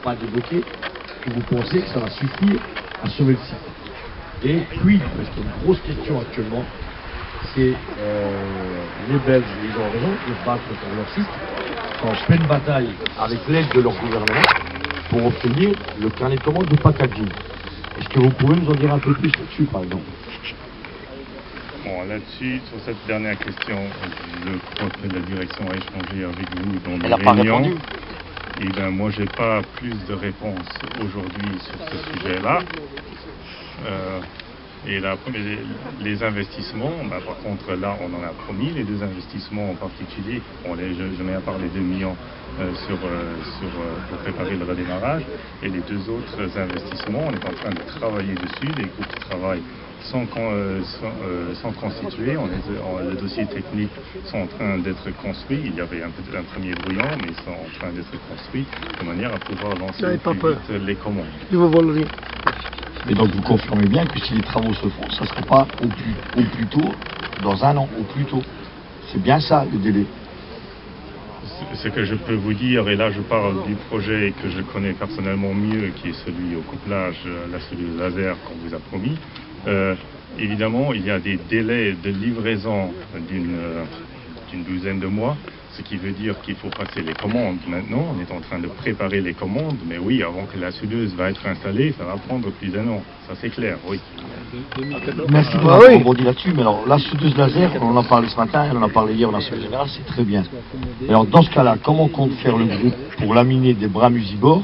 pas d'évoquer que vous pensez que ça va suffire à sauver le site. Et puis, parce qu'il y a une grosse question actuellement, c'est les Belges, ils ont raison de se battre pour leur site, sont en pleine bataille avec l'aide de leur gouvernement pour obtenir le carnet de commande de packaging. Est-ce que vous pouvez nous en dire un peu plus là-dessus, par exemple? Bon, là-dessus, sur cette dernière question, je crois que la direction a échangé avec vous dans des réunions. Et bien, moi, j'ai pas plus de réponses aujourd'hui sur ce sujet-là. Et là, les investissements, bah, par contre, là, on en a promis, les deux investissements en particulier. J'en ai parlé 2 millions pour préparer le redémarrage. Et les deux autres investissements, on est en train de travailler dessus. Les groupes qui travaillent sont constitués. Le dossier technique sont en train d'être construit. Il y avait un premier brouillon, mais ils sont en train d'être construits de manière à pouvoir lancer plus vite les commandes. Mais donc vous confirmez bien que si les travaux se font, ça ne sera pas au plus tôt, dans 1 an, au plus tôt. C'est bien ça le délai. Ce que je peux vous dire, et là je parle du projet que je connais personnellement mieux, qui est celui au couplage, la cellule laser qu'on vous a promis. Évidemment, il y a des délais de livraison d'une douzaine de mois, ce qui veut dire qu'il faut passer les commandes maintenant. On est en train de préparer les commandes, mais oui, avant que la soudeuse va être installée, ça va prendre plus d'1 an. Ça c'est clair, oui. Merci pour avoir rebondi là-dessus. Mais alors, la soudeuse laser, on en a parlé ce matin, on en a parlé hier, on a soulevé général, c'est très bien. Et alors, dans ce cas-là, comment compte faire le groupe pour laminer des bras Musibor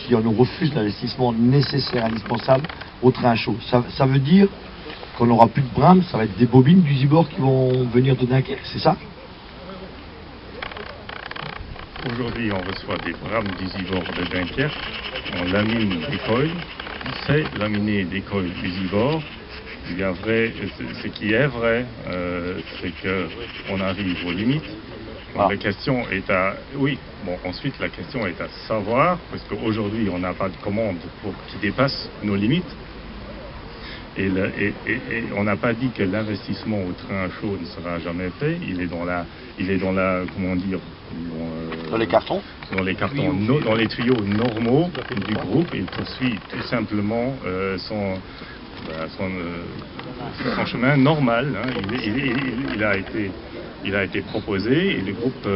si on nous refuse l'investissement nécessaire, indispensable au train chaud? Ça veut dire qu'on n'aura plus de brames, ça va être des bobines d'Usibor qui vont venir de Dunkerque, c'est ça? Aujourd'hui, on reçoit des brames d'Usibor de Dunkerque, on lamine des coils, c'est laminer des coils d'Usibor. Il y a vrai, ce qui est vrai, c'est qu'on arrive aux limites. La question est à... Oui, bon, ensuite la question est à savoir, parce qu'aujourd'hui on n'a pas de commande qui dépasse nos limites. Et on n'a pas dit que l'investissement au train chaud ne sera jamais fait. Il est dans la, comment dire, dans les cartons. Dans les cartons, dans les tuyaux normaux du groupe. Il poursuit tout simplement son chemin normal. Hein. Il a été proposé et le groupe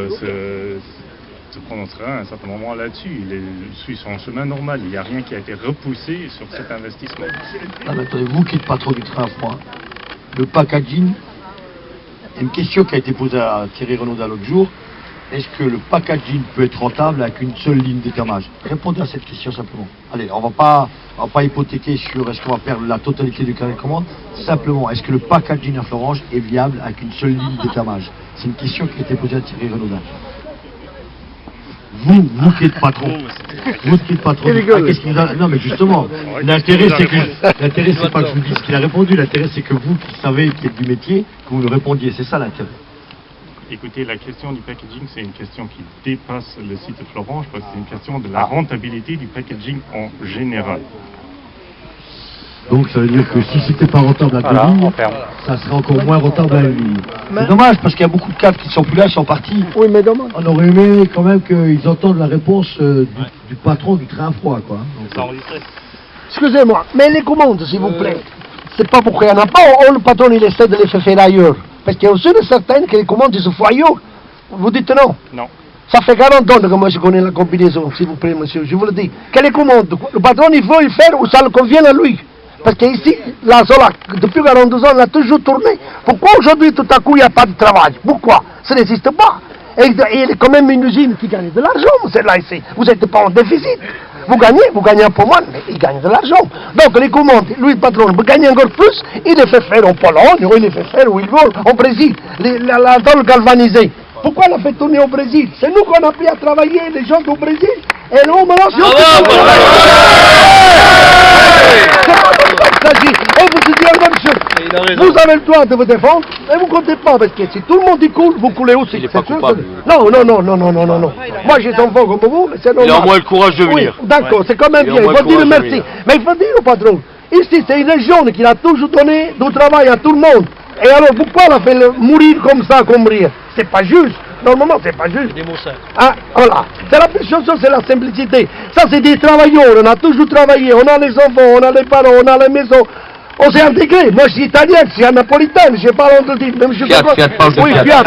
se prononcera à un certain moment là-dessus. Il suit son chemin normal. Il n'y a rien qui a été repoussé sur cet investissement. Ah, mais attendez, vous qui êtes patron du train à froid, le packaging, une question qui a été posée à Thierry Renaudin l'autre jour, est-ce que le packaging peut être rentable avec une seule ligne d'étamage? Répondez à cette question simplement. Allez, on va pas hypothéquer sur est-ce qu'on va perdre la totalité du carnet de commande. Simplement, est-ce que le packaging à Florange est viable avec une seule ligne d'étamage? C'est une question qui a été posée à Thierry Renaudin. Vous qui êtes patron, qu'est-ce qu'il a... Non mais justement, l'intérêt c'est pas que je vous dise ce qu'il a répondu, l'intérêt c'est que vous qui savez, qui êtes du métier, que vous le répondiez, c'est ça l'intérêt. Écoutez, la question du packaging, c'est une question qui dépasse le site de Florange, parce que c'est une question de la rentabilité du packaging en général. Donc ça veut dire que si c'était pas rentable à 2 lignes, ça serait encore moins rentable à 1 ligne. C'est dommage parce qu'il y a beaucoup de cadres qui ne sont plus là, ils sont partis. Oui, mais dommage. On aurait aimé quand même qu'ils entendent la réponse du patron du train froid, quoi. Excusez-moi, mais les commandes, s'il vous plaît, c'est pas pourquoi il n'y en a pas, ou le patron il essaie de les faire ailleurs. Parce qu'il y a aussi de certaines que les commandes se font ailleurs. Vous dites non? Non. Ça fait 40 ans que moi je connais la combinaison, s'il vous plaît, monsieur, je vous le dis. Quelle est commande? Le patron il veut le faire où ça le convient à lui. Parce qu'ici, la Zola, depuis 42 ans, elle a toujours tourné. Pourquoi aujourd'hui, tout à coup, il n'y a pas de travail? Pourquoi? Ça n'existe pas. Et il y a quand même une usine qui gagne de l'argent, celle-là ici. Vous n'êtes pas en déficit. Vous gagnez un peu moins, mais il gagne de l'argent. Donc les commandes, lui, le patron, veut gagner encore plus, il les fait faire en Pologne, ou il les fait faire où il veut, au Brésil, la tôle galvanisée. Pourquoi elle a fait tourner au Brésil? C'est nous qu'on a appris à travailler, les gens du Brésil. Et nous, maintenant, si on et vous dites la même chose. Vous avez le droit de vous défendre, et vous ne comptez pas, parce que si tout le monde y coule, vous coulez aussi. Il n'est pas coupable. Non. Moi, j'ai des enfants comme vous, mais c'est normal. Il a au moins le courage de venir. Oui, d'accord, c'est quand même bien, il faut dire merci. Mais il faut dire au patron, ici, c'est une région qui a toujours donné du travail à tout le monde. Et alors, pourquoi elle a fait mourir comme ça, comme rire? C'est pas juste. Normalement, c'est pas juste. Ah, voilà. C'est la plus chose, c'est la simplicité. Ça, c'est des travailleurs. On a toujours travaillé. On a les enfants, on a les parents, on a la maison. On s'est intégré. Moi, je suis italien, je suis napolitain, je parle entre dit. Même je Fiat, oui, Fiat.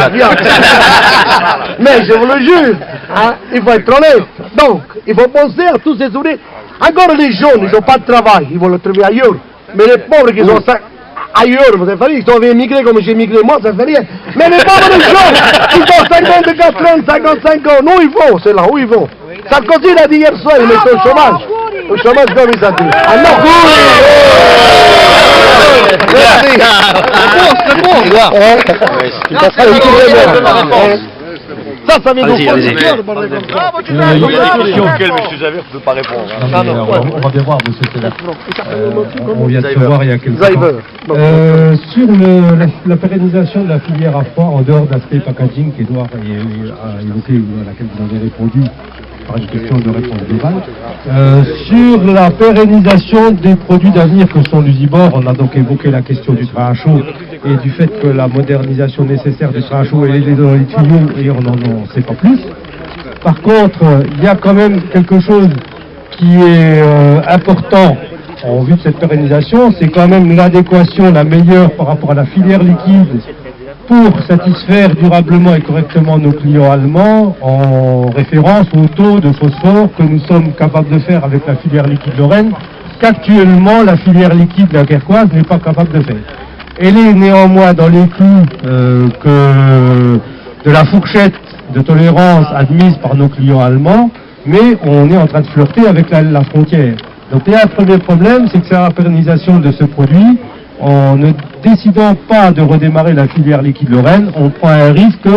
Mais je vous le jure, hein, il faut être honnête. Donc, il faut penser à tous ces ouvriers. Encore les jeunes, ils n'ont pas de travail, ils vont le trouver ailleurs. Mais les pauvres qui sont ailleurs, vous savez, ils doivent émigrer comme j'ai émigré moi, ça fait rien. Mais les pauvres jeunes, ils ont 54 ans, 55 ans, où ils vont, c'est là, où ils vont. Sarkozy l'a dit hier soir, il met au chômage. Au chômage, comme il s'est dit. Ah non! C'est bon. Ça vient de Il y a des questions auxquelles M. Javert ne peut pas répondre. On va bien voir, monsieur Seller. On vient de se voir il y a quelques temps. Sur la pérennisation de la filière à froid, en dehors de l'aspect packaging qu'Edouard a évoqué, à laquelle vous avez répondu par une question de réponse globale, sur la pérennisation des produits d'avenir que sont l'usibor, on a donc évoqué la question du train à chaud et du fait que la modernisation nécessaire du train à chaud est dans les tuyaux et on n'en sait pas plus. Par contre, il y a quand même quelque chose qui est important en vue de cette pérennisation, c'est quand même l'adéquation la meilleure par rapport à la filière liquide pour satisfaire durablement et correctement nos clients allemands en référence au taux de phosphore que nous sommes capables de faire avec la filière liquide Lorraine, qu'actuellement la filière liquide la Querquoise n'est pas capable de faire. Elle est néanmoins dans les clous de la fourchette de tolérance admise par nos clients allemands, mais on est en train de flirter avec la frontière. Donc il y a un premier problème, c'est que c'est la pérennisation de ce produit. En ne décidant pas de redémarrer la filière liquide Lorraine, on prend un risque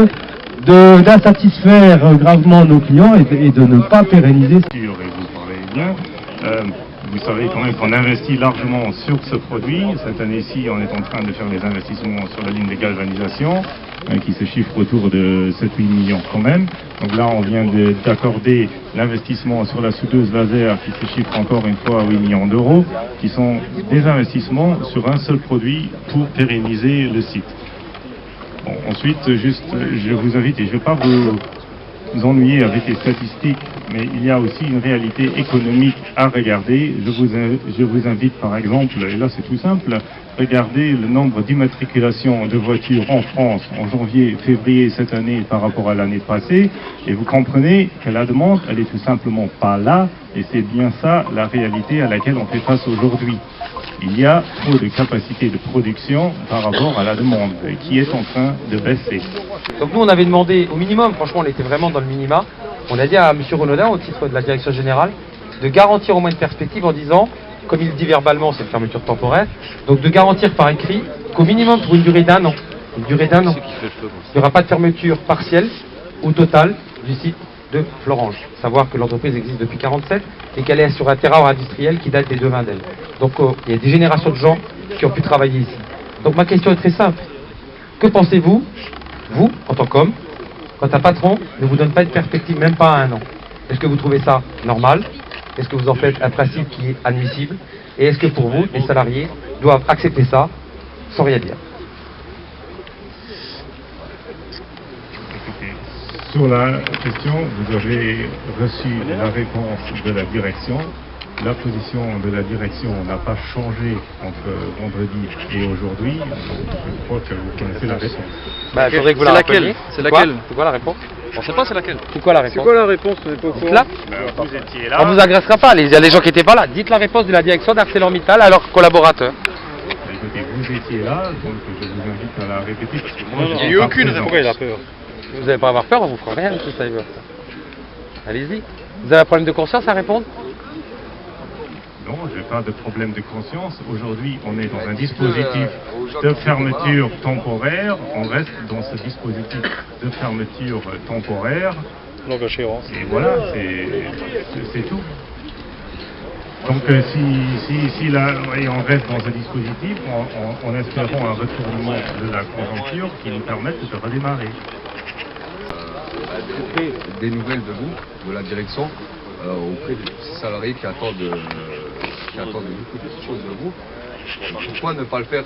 d'insatisfaire gravement nos clients et de ne pas pérenniser. Vous parlez bien. Vous savez quand même qu'on investit largement sur ce produit. Cette année-ci, on est en train de faire les investissements sur la ligne de galvanisation, qui se chiffre autour de 7-8 millions quand même. Donc là, on vient d'accorder l'investissement sur la soudeuse laser, qui se chiffre encore une fois à 8 millions d'euros, qui sont des investissements sur un seul produit pour pérenniser le site. Bon, ensuite, juste, je vous invite, et je ne vais pas vous ennuyer avec les statistiques, mais il y a aussi une réalité économique à regarder. Je vous invite par exemple, et là c'est tout simple, regardez le nombre d'immatriculations de voitures en France en janvier, février cette année par rapport à l'année passée, et vous comprenez que la demande, elle est tout simplement pas là, et c'est bien ça la réalité à laquelle on fait face aujourd'hui. Il y a trop de capacité de production par rapport à la demande, qui est en train de baisser. Donc nous on avait demandé au minimum, franchement on était vraiment dans le minima, on a dit à M. Renaudin au titre de la direction générale de garantir au moins une perspective en disant, comme il le dit verbalement c'est une fermeture temporaire, donc de garantir par écrit qu'au minimum pour une durée d'un an, il n'y aura pas de fermeture partielle ou totale du site de Florange. Savoir que l'entreprise existe depuis 1947 et qu'elle est sur un terrain industriel qui date des deux Vindelles. Donc il y a des générations de gens qui ont pu travailler ici. Donc ma question est très simple. Que pensez-vous, vous, en tant qu'homme, quand un patron ne vous donne pas de perspective, même pas à un an? Est-ce que vous trouvez ça normal? Est-ce que vous en faites un principe qui est admissible? Et est-ce que pour vous, les salariés doivent accepter ça sans rien dire? Sur la question, vous avez reçu la réponse de la direction. La position de la direction n'a pas changé entre vendredi et aujourd'hui. Je crois que vous connaissez la réponse. Bah, faudrait que vous la rappeliez. C'est laquelle? C'est quoi la réponse? On sait pas c'est laquelle. C'est quoi la réponse? C'est quoi la réponse? On n'est pas au courant. Là Vous étiez là. On vous agressera pas, il y a des gens qui n'étaient pas là. Dites la réponse de la direction d'ArcelorMittal à leurs collaborateurs. Écoutez, vous étiez là, donc je vous invite à la répéter. Parce que moi, Il n'y a eu aucune réponse. Pourquoi il a peur? Vous n'allez pas avoir peur, on vous fera rien, tout ça. Allez-y. Vous avez un problème de conscience à répondre? Non, je n'ai pas de problème de conscience. Aujourd'hui, on est dans un dispositif de fermeture temporaire. On reste dans ce dispositif de fermeture temporaire. Longue échéance. Et voilà, c'est tout. Donc si là, oui, on reste dans ce dispositif, en espérant un retournement de la conjoncture qui nous permette de redémarrer. Des nouvelles de vous, de la direction, auprès des salariés qui attendent beaucoup de choses de vous. Pourquoi ne pas le faire,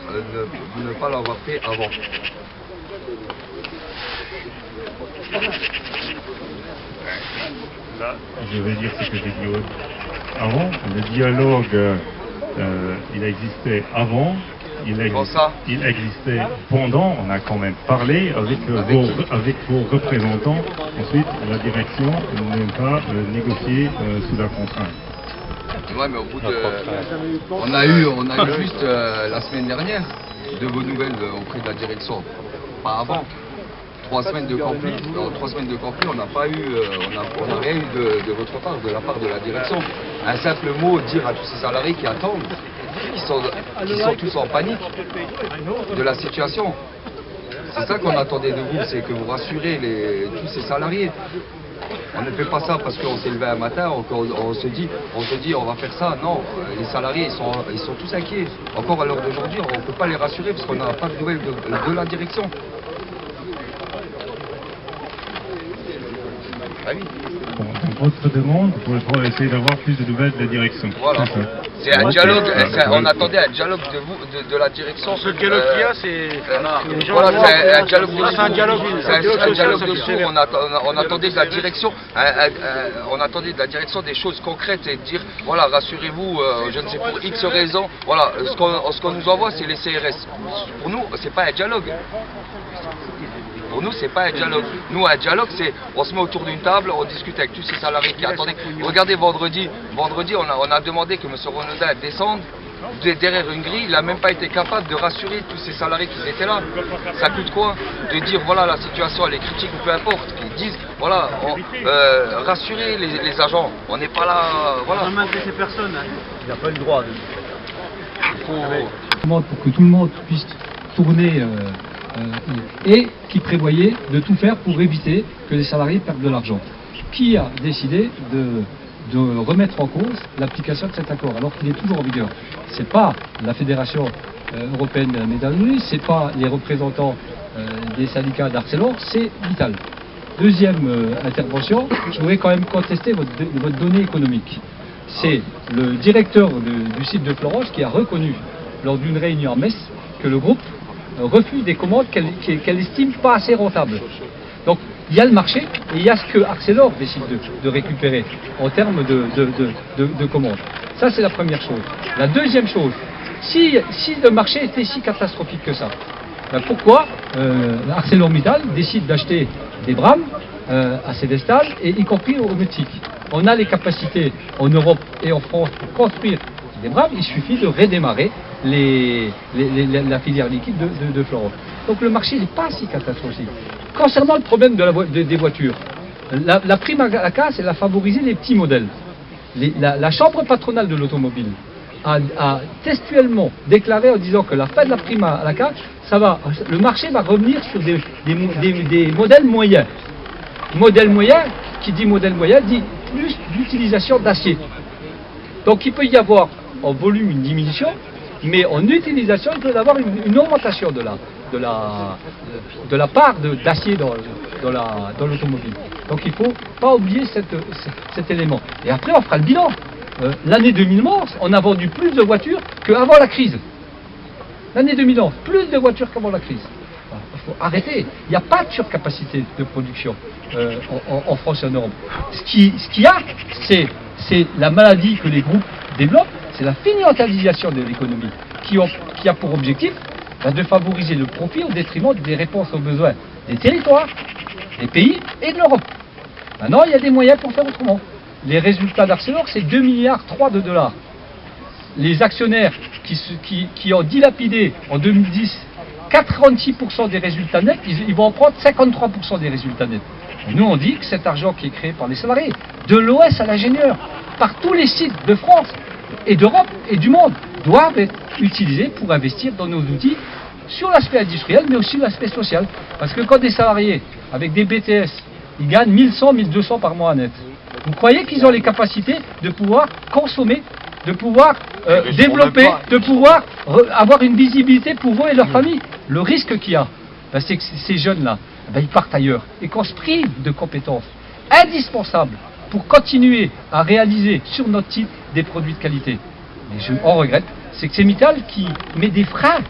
ne pas l'avoir fait avant? Là, je vais dire ce que j'ai dit avant. Le dialogue, il existait avant, il existait pendant. On a quand même parlé avec vos représentants. Ensuite, la direction n'aime pas négocier sous la contrainte. Ouais, mais au bout de... On a eu juste la semaine dernière de vos nouvelles auprès de la direction. Pas avant. 3 semaines de conflit. Dans 3 semaines de conflit, on n'a pas eu, on n'a rien eu de votre part, de la part de la direction. Un simple mot, dire à tous ces salariés qui attendent, qui sont tous en panique de la situation. C'est ça qu'on attendait de vous, c'est que vous rassurez tous ces salariés. On ne fait pas ça parce qu'on s'est levé un matin, on se dit on va faire ça. Non, les salariés ils sont tous inquiets. Encore à l'heure d'aujourd'hui, on ne peut pas les rassurer parce qu'on n'a pas de nouvelles de la direction. Ah oui. Bon, donc votre demande pour essayer d'avoir plus de nouvelles de la direction. Voilà. C'est un dialogue, on attendait un dialogue de la direction. Ce dialogue qu'il y a, c'est... Voilà, c'est un dialogue de C'est un dialogue de sourds. On attendait de la direction, on attendait de la direction des choses concrètes et dire, voilà, rassurez-vous, je ne sais pour X raisons, voilà, ce qu'on nous envoie, c'est les CRS. Pour nous, c'est pas un dialogue. Pour nous, c'est pas un dialogue. Nous, un dialogue, c'est on se met autour d'une table, on discute avec tous ces salariés qui attendaient. Regardez, vendredi, on a demandé que M. Renaudin descende derrière une grille. Il n'a même pas été capable de rassurer tous ces salariés qui étaient là. Ça coûte quoi? De dire, voilà, la situation, elle est critique ou peu importe. Qu'ils disent, voilà, rassurer les agents. On n'est pas là, voilà. Ces personnes, il n'a pas eu le droit. Pour que tout le monde puisse tourner et qui prévoyait de tout faire pour éviter que les salariés perdent de l'argent. Qui a décidé de remettre en cause l'application de cet accord alors qu'il est toujours en vigueur? C'est pas la Fédération européenne de la métallurgie, c'est pas les représentants des syndicats d'Arcelor, c'est Vital. Deuxième intervention, je voudrais quand même contester votre donnée économique. C'est le directeur du site de Florence qui a reconnu lors d'une réunion à Metz que le groupe refuse des commandes qu'elle estime pas assez rentables. Donc il y a le marché et il y a ce que Arcelor décide de récupérer en termes de commandes. Ça c'est la première chose. La deuxième chose, si le marché était si catastrophique que ça, ben pourquoi ArcelorMittal décide d'acheter des Bram à Célestal et y compris au Mexique? On a les capacités en Europe et en France pour construire des Bram, il suffit de redémarrer la filière liquide de Florence. Donc le marché n'est pas si catastrophique. Concernant le problème des voitures, la prime à la casse, elle a favorisé les petits modèles. La chambre patronale de l'automobile a textuellement déclaré en disant que la fin de la prime à la casse, le marché va revenir sur des modèles moyens. Modèle moyen, qui dit modèle moyen, dit plus d'utilisation d'acier. Donc il peut y avoir en volume une diminution, mais en utilisation, il peut y avoir une augmentation de la part d'acier dans l'automobile. Donc il ne faut pas oublier cet élément. Et après, on fera le bilan. L'année 2011, on a vendu plus de voitures qu'avant la crise. L'année 2011, plus de voitures qu'avant la crise. Il faut arrêter. Il n'y a pas de surcapacité de production en France et en Europe. Ce qu'il y a, c'est la maladie que les groupes développent, c'est la financiarisation de l'économie qui a pour objectif de favoriser le profit au détriment des réponses aux besoins des territoires, des pays et de l'Europe. Maintenant, il y a des moyens pour faire autrement. Les résultats d'Arcelor, c'est 2,3 milliards de dollars. Les actionnaires qui ont dilapidé en 2010 46% des résultats nets, ils vont en prendre 53% des résultats nets. Et nous, on dit que cet argent qui est créé par les salariés, de l'OS à l'ingénieur, par tous les sites de France et d'Europe et du monde, doivent être utilisés pour investir dans nos outils sur l'aspect industriel, mais aussi l'aspect social. Parce que quand des salariés, avec des BTS, ils gagnent 1100, 1200 par mois net, vous croyez qu'ils ont les capacités de pouvoir consommer, de pouvoir développer, de pouvoir avoir une visibilité pour eux et leur famille? Le risque qu'il y a, c'est que ces jeunes-là, ils partent ailleurs et qu'on se prive de compétences indispensables pour continuer à réaliser sur notre site des produits de qualité. Et on regrette, c'est que c'est Mittal qui met des freins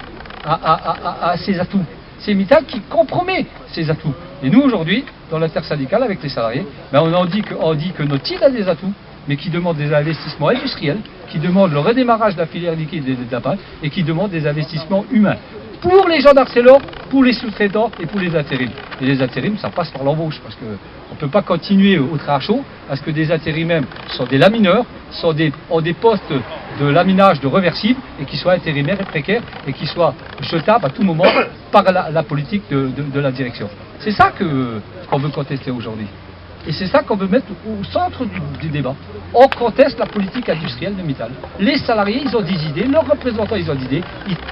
à ses atouts. C'est Mittal qui compromet ses atouts. Et nous, aujourd'hui, dans l'intersyndicale avec les salariés, ben on dit que notre site a des atouts, mais qui demande des investissements industriels, qui demande le redémarrage de la filière liquide et de la pâte, et qui demande des investissements humains. Pour les gens d'Arcelor, pour les sous-traitants et pour les intérims. Et les intérims, ça passe par l'embauche, parce qu'on ne peut pas continuer au très chaud, parce que des intérims même sont des lamineurs, ont des postes de laminage de réversibles, et qui soient intérimaires et précaires, et qui soient jetables à tout moment par la politique de la direction. C'est ça qu'on veut contester aujourd'hui. Et c'est ça qu'on veut mettre au centre du débat. On conteste la politique industrielle de Mittal. Les salariés, ils ont des idées, leurs représentants, ils ont des idées.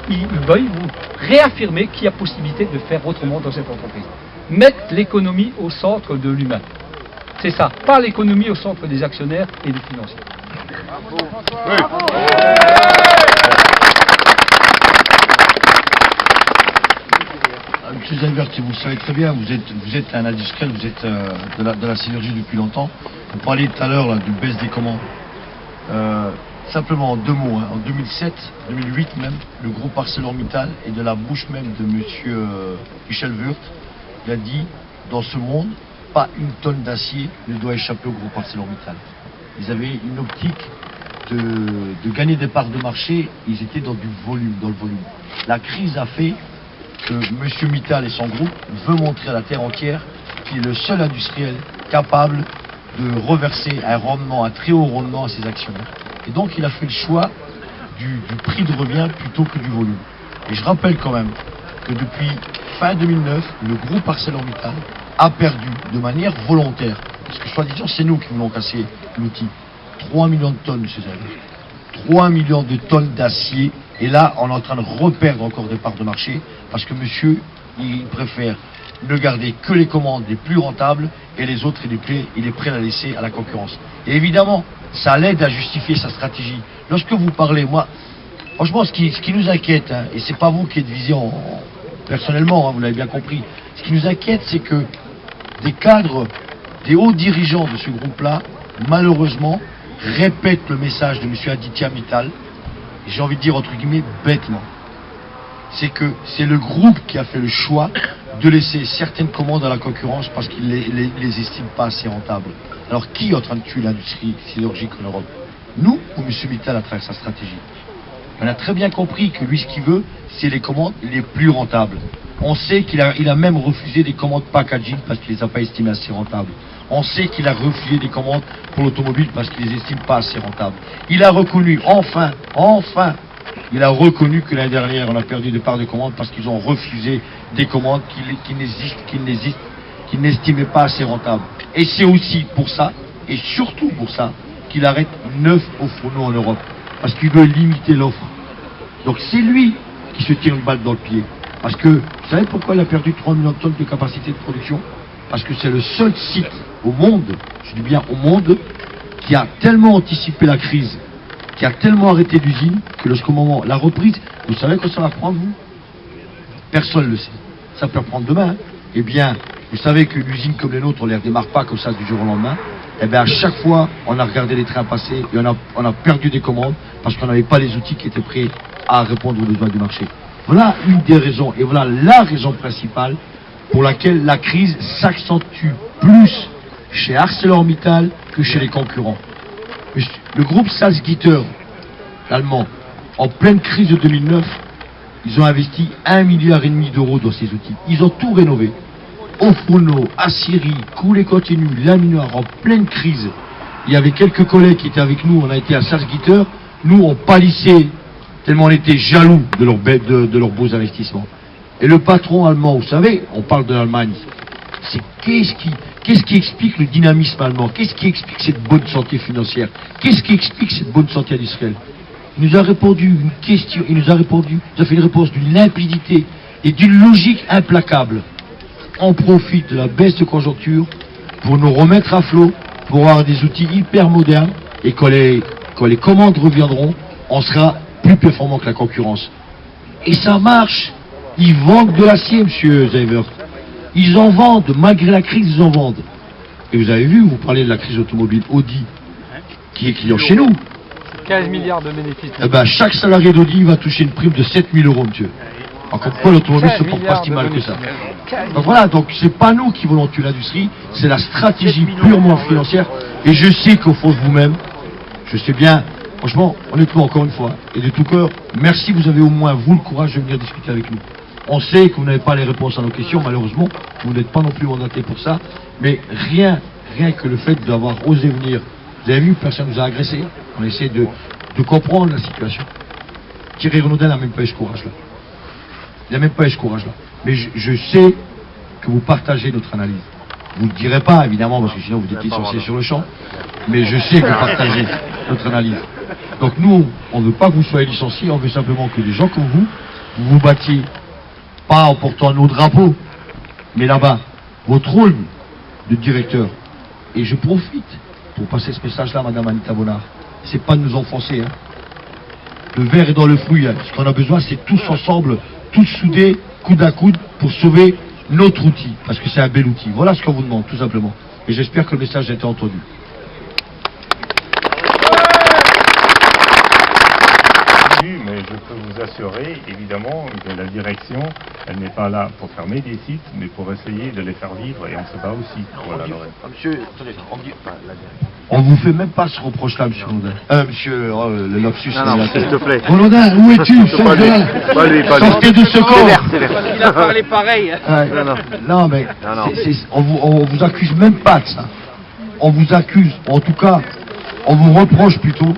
Ils veulent vous réaffirmer qu'il y a possibilité de faire autrement dans cette entreprise. Mettre l'économie au centre de l'humain. C'est ça, pas l'économie au centre des actionnaires et des financiers. Oui. Monsieur Zayvert, vous le savez très bien, vous êtes un industriel, vous êtes de la sidérurgie depuis longtemps. Vous parliez tout à l'heure du baisse des commandes. Simplement en deux mots, en 2007, 2008 même, le groupe ArcelorMittal et de la bouche même de monsieur Michel Wurth, il a dit, dans ce monde, pas une tonne d'acier ne doit échapper au groupe ArcelorMittal. Ils avaient une optique de gagner des parts de marché, ils étaient dans le volume. La crise a fait que M. Mittal et son groupe veut montrer à la terre entière qu'il est le seul industriel capable de reverser un très haut rendement à ses actionnaires. Et donc il a fait le choix du prix de revient plutôt que du volume. Et je rappelle quand même que depuis fin 2009, le groupe ArcelorMittal a perdu de manière volontaire, parce que soi-disant c'est nous qui voulons casser l'outil, 3 millions de tonnes, M. Zayvert. 3 millions de tonnes d'acier. Et là, on est en train de reperdre encore des parts de marché parce que monsieur, il préfère ne garder que les commandes les plus rentables et les autres, il est prêt à laisser à la concurrence. Et évidemment, ça l'aide à justifier sa stratégie. Lorsque vous parlez, moi, franchement, ce qui nous inquiète, et c'est pas vous qui êtes visé personnellement, vous l'avez bien compris, ce qui nous inquiète, c'est que des cadres, des hauts dirigeants de ce groupe-là, malheureusement, répètent le message de M. Aditya Mittal, et j'ai envie de dire entre guillemets bêtement. C'est que c'est le groupe qui a fait le choix de laisser certaines commandes à la concurrence parce qu'il les estime pas assez rentables. Alors qui est en train de tuer l'industrie sidérurgique en Europe? Nous ou M. Mittal à travers sa stratégie? On a très bien compris que lui ce qu'il veut, c'est les commandes les plus rentables. On sait qu'il a même refusé des commandes packaging parce qu'il les a pas estimées assez rentables. On sait qu'il a refusé des commandes pour l'automobile parce qu'il les estime pas assez rentables. Il a reconnu, enfin, il a reconnu que l'année dernière, on a perdu des parts de commandes parce qu'ils ont refusé des commandes qu'il n'estimait pas assez rentables. Et c'est aussi pour ça, et surtout pour ça, qu'il arrête 9 hauts fourneaux en Europe. Parce qu'il veut limiter l'offre. Donc c'est lui qui se tire une balle dans le pied. Parce que, vous savez pourquoi il a perdu 3 millions de tonnes de capacité de production? Parce que c'est le seul site au monde, je dis bien au monde, qui a tellement anticipé la crise, qui a tellement arrêté d'usine, que lorsqu'au moment, la reprise, vous savez quand ça va prendre, vous? Personne ne le sait. Ça peut reprendre demain. Eh bien, vous savez qu'une usine comme les nôtres, on ne les redémarre pas comme ça du jour au lendemain. Eh bien, à chaque fois, on a regardé les trains passer et on a perdu des commandes parce qu'on n'avait pas les outils qui étaient prêts à répondre aux besoins du marché. Voilà une des raisons, et voilà la raison principale pour laquelle la crise s'accentue plus chez ArcelorMittal que chez les concurrents. Le groupe Salzgitter, l'allemand, en pleine crise de 2009, ils ont investi 1,5 milliard d'euros dans ces outils. Ils ont tout rénové. Hauts fourneaux, aciérie, coulée continue, lamineur, en pleine crise. Il y avait quelques collègues qui étaient avec nous, on a été à Salzgitter, nous on pâlissait tellement on était jaloux de leurs beaux investissements. Et le patron allemand, vous savez, on parle de l'Allemagne, c'est qu'est-ce qui explique le dynamisme allemand? Qu'est-ce qui explique cette bonne santé financière? Qu'est-ce qui explique cette bonne santé industrielle? Il nous a répondu une question, il nous a fait une réponse d'une limpidité et d'une logique implacable. On profite de la baisse de conjoncture pour nous remettre à flot, pour avoir des outils hyper modernes, et quand les commandes reviendront, on sera plus performant que la concurrence. Et ça marche. Ils vendent de l'acier, monsieur Zayvert. Ils en vendent, malgré la crise, ils en vendent. Et vous avez vu, vous parlez de la crise automobile Audi, qui est client chez nous. 15 milliards de bénéfices. Eh ben, chaque salarié d'Audi va toucher une prime de 7 000 euros, monsieur. Encore quoi, l'automobile se porte pas si mal que ça. Donc voilà, donc c'est pas nous qui voulons tuer l'industrie, c'est la stratégie purement financière. Et je sais qu'au fond de vous-même, je sais bien, franchement, honnêtement, encore une fois, et de tout cœur, merci, vous avez au moins, vous, le courage de venir discuter avec nous. On sait que vous n'avez pas les réponses à nos questions, malheureusement, vous n'êtes pas non plus mandaté pour ça, mais rien que le fait d'avoir osé venir, vous avez vu, personne ne nous a agressés, on essaie de comprendre la situation. Thierry Renaudin n'a même pas eu ce courage-là. Il n'a même pas eu ce courage-là. Mais je sais que vous partagez notre analyse. Vous ne le direz pas, évidemment, parce que sinon vous êtes licencié sur le champ, mais je sais que vous partagez notre analyse. Donc nous, on ne veut pas que vous soyez licenciés, on veut simplement que des gens comme vous vous battiez, pas en portant nos drapeaux, mais là-bas, votre rôle de directeur. Et je profite pour passer ce message-là, Madame Anita Bonnard. C'est pas de nous enfoncer. Hein. Le verre est dans le fruit. Hein. Ce qu'on a besoin, c'est tous ensemble, tous soudés, coude à coude, pour sauver notre outil. Parce que c'est un bel outil. Voilà ce qu'on vous demande, tout simplement. Et j'espère que le message a été entendu. Mais je peux vous assurer, évidemment, que la direction, elle n'est pas là pour fermer des sites, mais pour essayer de les faire vivre, et on se bat aussi. Voilà, Monsieur, attendez, on vous fait même pas ce reproche-là, monsieur Renaudin. Monsieur, le lapsus. Non, s'il te plaît. Renaudin, où es-tu? Sortez de ce corps. Il a parlé pareil. Non, mais on vous accuse même pas de ça. On vous accuse, en tout cas, on vous reproche plutôt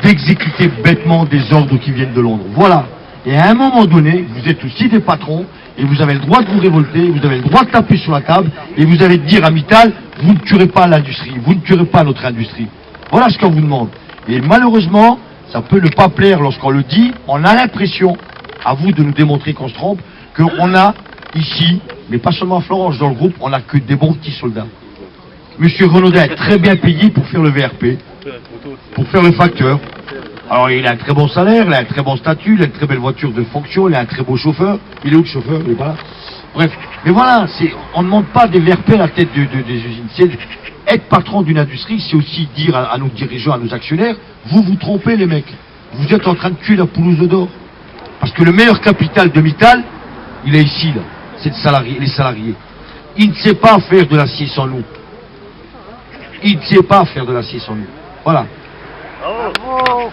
d'exécuter bêtement des ordres qui viennent de Londres. Voilà. Et à un moment donné, vous êtes aussi des patrons, et vous avez le droit de vous révolter, vous avez le droit de taper sur la table, et vous avez de dire à Mittal, vous ne tuerez pas l'industrie, vous ne tuerez pas notre industrie. Voilà ce qu'on vous demande. Et malheureusement, ça peut ne pas plaire lorsqu'on le dit, on a l'impression, à vous de nous démontrer qu'on se trompe, qu'on a ici, mais pas seulement à Florence, dans le groupe, on n'a que des bons petits soldats. Monsieur Renaudin est très bien payé pour faire le VRP, pour faire le facteur. Alors il a un très bon salaire, il a un très bon statut, il a une très belle voiture de fonction, il a un très beau chauffeur. Il est où le chauffeur? Il est pas là. Bref, mais voilà, on ne demande pas des VRP à la tête des usines. C'est être patron d'une industrie, c'est aussi dire à nos dirigeants, à nos actionnaires, vous trompez les mecs. Vous êtes en train de tuer la poulouse d'or. Parce que le meilleur capital de Mittal, il est ici, là. C'est les salariés. Il ne sait pas faire de l'acier sans nous. Il ne sait pas faire de l'acier sans nous. Voilà. Bravo.